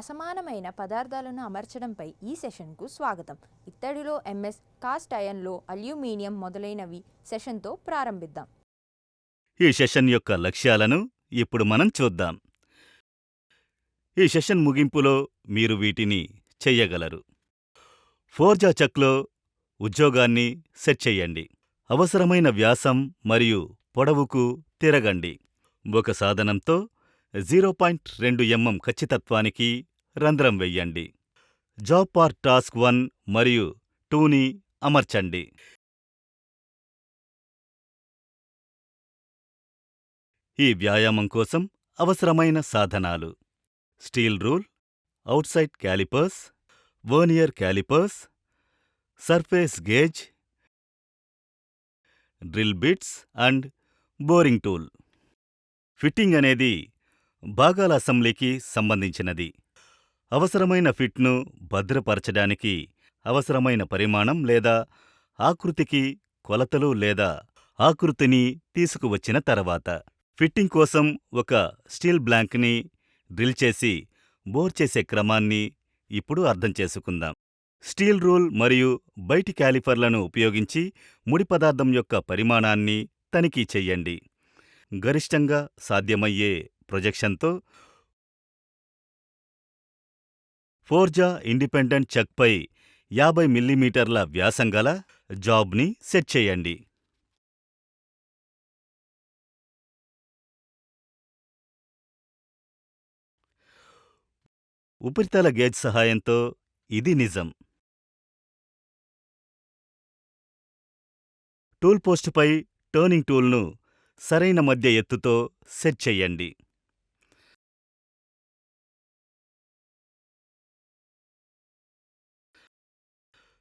అసమానమైన పదార్థాలను అమర్చడంపై ఈ సెషన్కు స్వాగతం. ఇత్తడిలో ఎంఎస్, కాస్ట్ ఐరన్లో అల్యూమినియం మొదలైనవి సెషన్తో ప్రారంభిద్దాం. ఈ సెషన్ యొక్క లక్ష్యాలను ఇప్పుడు మనం చూద్దాం. ఈ సెషన్ ముగింపులో మీరు వీటిని చెయ్యగలరు. ఫోర్జా చెక్లో ఉద్యోగాన్ని సెట్ చెయ్యండి. అవసరమైన వ్యాసం మరియు పొడవుకు తిరగండి. ఒక సాధనంతో 0.2 mm ఖచ్చితత్వానికి రంధ్రం వెయ్యండి. జాబ్ ఫర్ టాస్క్ 1 మరియు 2ని అమర్చండి. ఈ వ్యాయామం కోసం అవసరమైన సాధనాలు: steel rule, outside calipers, vernier calipers, surface gauge, drill bits and boring tool. Fitting అనేది భాగాల అసెంబ్లీకి సంబంధించినది. అవసరమైన ఫిట్ను భద్రపరచడానికి అవసరమైన పరిమాణం లేదా ఆకృతికి కొలతలు లేదా ఆకృతిని తీసుకువచ్చిన తర్వాత ఫిట్టింగ్ కోసం ఒక స్టీల్ బ్లాంక్ని డ్రిల్ చేసి బోర్ చేసే క్రమాన్ని ఇప్పుడు అర్థం చేసుకుందాం. స్టీల్ రూల్ మరియు బయటి క్యాలిపర్లను ఉపయోగించి ముడి పదార్థం యొక్క పరిమాణాన్ని తనిఖీ చెయ్యండి. గరిష్టంగా సాధ్యమయ్యే ప్రొజెక్షన్తో ఫోర్జా ఇండిపెండెంట్ చెక్పై 50 మిల్లీమీటర్ల వ్యాసం గల జాబ్ని సెట్ చేయండి. ఉపరితల గేజ్ సహాయంతో ఇది నిజం. టూల్ పోస్టుపై టర్నింగ్ టూల్ను సరైన మధ్య ఎత్తుతో సెట్ చెయ్యండి.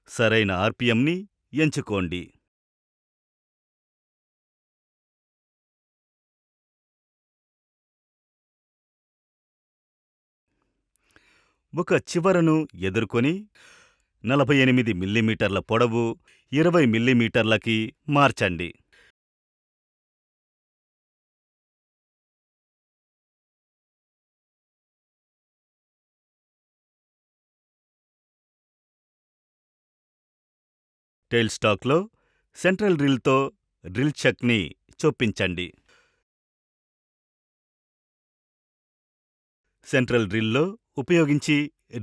సరైన ఆర్పిఎంని ఎంచుకోండి. ఒక చివరను ఎదుర్కొని 48 మిల్లీమీటర్ల పొడవు 20 మిల్లీమీటర్లకి మార్చండి. టెయిల్ స్టాక్లో సెంట్రల్ డ్రిల్తో డ్రిల్ చెక్ని చొప్పించండి. సెంట్రల్ డ్రిల్లో ఉపయోగించి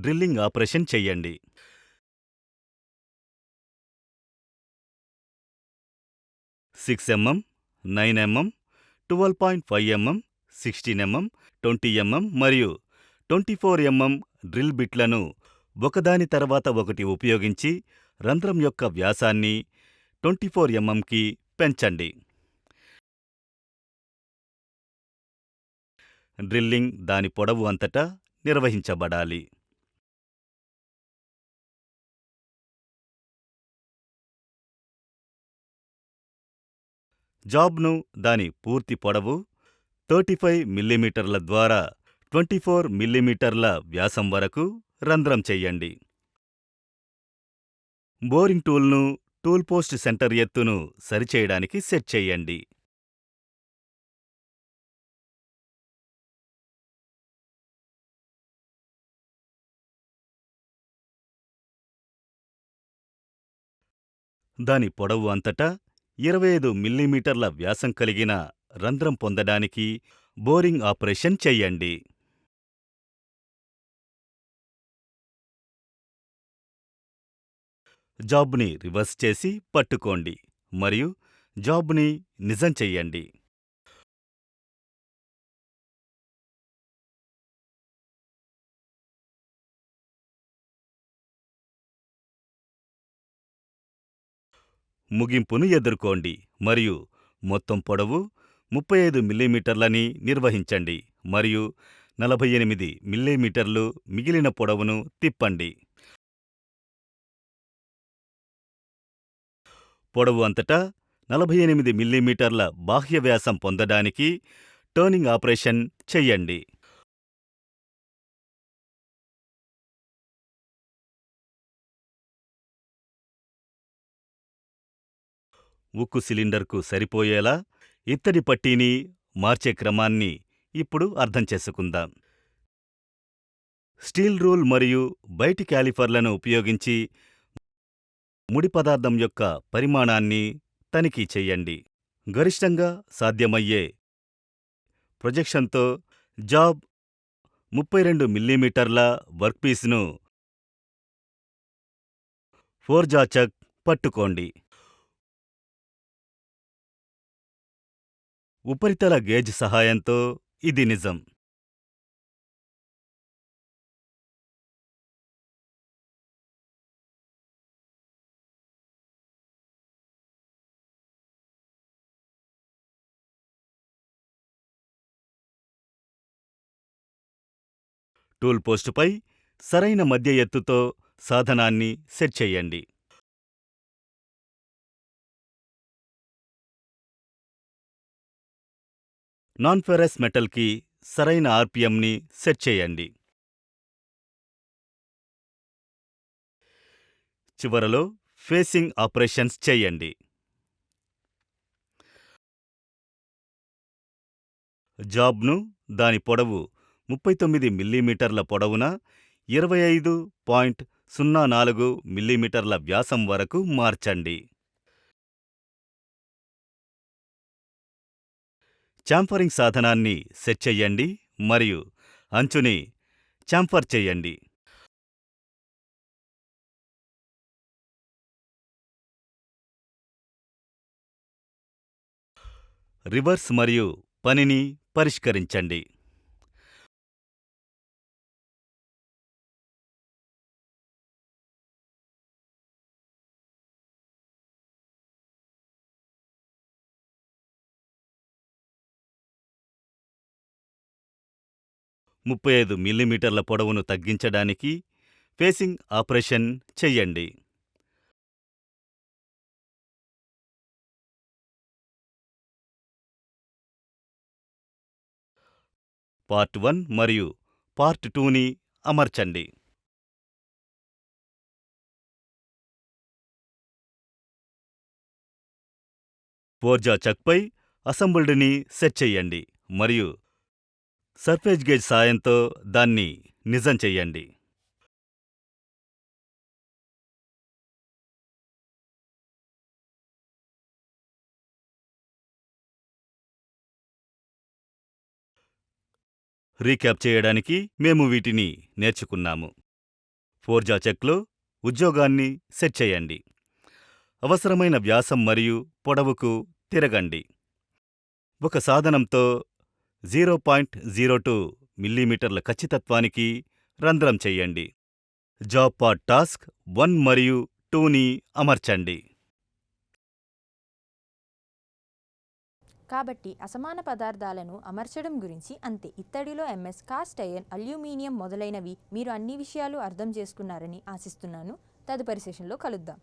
డ్రిల్లింగ్ ఆపరేషన్ చెయ్యండి. Six mm, 9 mm, 12.5 mm, 16 mm, 20 mm మరియు 24 mm డ్రిల్ బిట్లను ఒకదాని తర్వాత ఒకటి ఉపయోగించి రంధ్రం యొక్క వ్యాసాన్ని 24 mmకి పెంచండి. డ్రిల్లింగ్ దాని పొడవు అంతటా నిర్వహించబడాలి. జాబ్ను దాని పూర్తి పొడవు 35 మిల్లీమీటర్ల ద్వారా 24 మిల్లీమీటర్ల వ్యాసం వరకు రంధ్రం చెయ్యండి. బోరింగ్ టూల్ను టూల్ పోస్ట్ సెంటర్ ఎత్తును సరిచేయడానికి సెట్ చెయ్యండి. దాని పొడవు అంతటా 25 మిల్లీమీటర్ల వ్యాసం కలిగిన రంధ్రం పొందడానికి బోరింగ్ ఆపరేషన్ చెయ్యండి. జాబ్ని రివర్స్ చేసి పట్టుకోండి మరియు జాబ్ని నిజం చెయ్యండి. ముగింపును ఎదుర్కోండి మరియు మొత్తం పొడవు 35 మిల్లీమీటర్లని నిర్వహించండి మరియు 48 మిల్లీమీటర్లు మిగిలిన పొడవును తిప్పండి. పొడవు అంతటా 48 మిల్లీమీటర్ల బాహ్య వ్యాసం పొందడానికి టర్నింగ్ ఆపరేషన్ చెయ్యండి. ఉక్కు సిలిండర్కు సరిపోయేలా ఇత్తడి పట్టీని మార్చే క్రమాన్ని ఇప్పుడు అర్థం చేసుకుందాం. స్టీల్ రూల్ మరియు బయటి క్యాలిపర్లను ఉపయోగించి ముడి పదార్థం యొక్క పరిమాణాన్ని తనిఖీ చెయ్యండి. గరిష్టంగా సాధ్యమయ్యే ప్రొజెక్షన్తో జాబ్ 32 మిల్లీమీటర్ల వర్క్పీస్ను ఫోర్జాచక్ పట్టుకోండి. ఉపరితల గేజ్ సహాయంతో ఇది నిజం. టూల్ పోస్టుపై సరైన మధ్య ఎత్తుతో సాధనాన్ని సెట్ చెయ్యండి. నాన్ ఫెరస్ మెటల్కి సరైన ఆర్పిఎంని సెట్ చేయండి. చివరలో ఫేసింగ్ ఆపరేషన్స్ చేయండి. జాబ్ను దాని పొడవు 39 మిల్లీమీటర్ల పొడవున 25.04 మిల్లీమీటర్ల వ్యాసం వరకు మార్చండి. చాంఫరింగ్ సాధనాన్ని సెట్ చెయ్యండి మరియు అంచుని చాంఫర్ చెయ్యండి. రివర్స్ మరియు పనిని పరిష్కరించండి. ముప్పై మిల్లీమీటర్ల పొడవును తగ్గించడానికి ఫేసింగ్ ఆపరేషన్ చెయ్యండి. పార్ట్ 1 మరియు పార్ట్ 2ని అమర్చండి. ఫోర్జా చక్పై అసెంబుల్డ్ని సెట్ చెయ్యండి మరియు సర్ఫేస్ గేజ్ సాయంతో దాన్ని నిజం చెయ్యండి. రీక్యాప్ చేయడానికి మేము వీటిని నేర్చుకున్నాము. ఫోర్జా చెక్లో ఉద్యోగాన్ని సెట్ చేయండి. అవసరమైన వ్యాసం మరియు పొడవుకు తిరగండి. ఒక సాధనంతో 0.02 మిల్లీమీటర్ల ఖచ్చితత్వానికి రంధ్రం చెయ్యండి. జాబ్ పార్ట్ టాస్క్ 1 మరియు 2ని అమర్చండి. కాబట్టి అసమాన పదార్థాలను అమర్చడం గురించి అంతే. ఇత్తడిలో ఎంఎస్, కాస్ట్ ఐరన్, అల్యూమినియం మొదలైనవి మీరు అన్ని విషయాలు అర్థం చేసుకున్నారని ఆశిస్తున్నాను. తదుపరి సెషన్లో కలుద్దాం.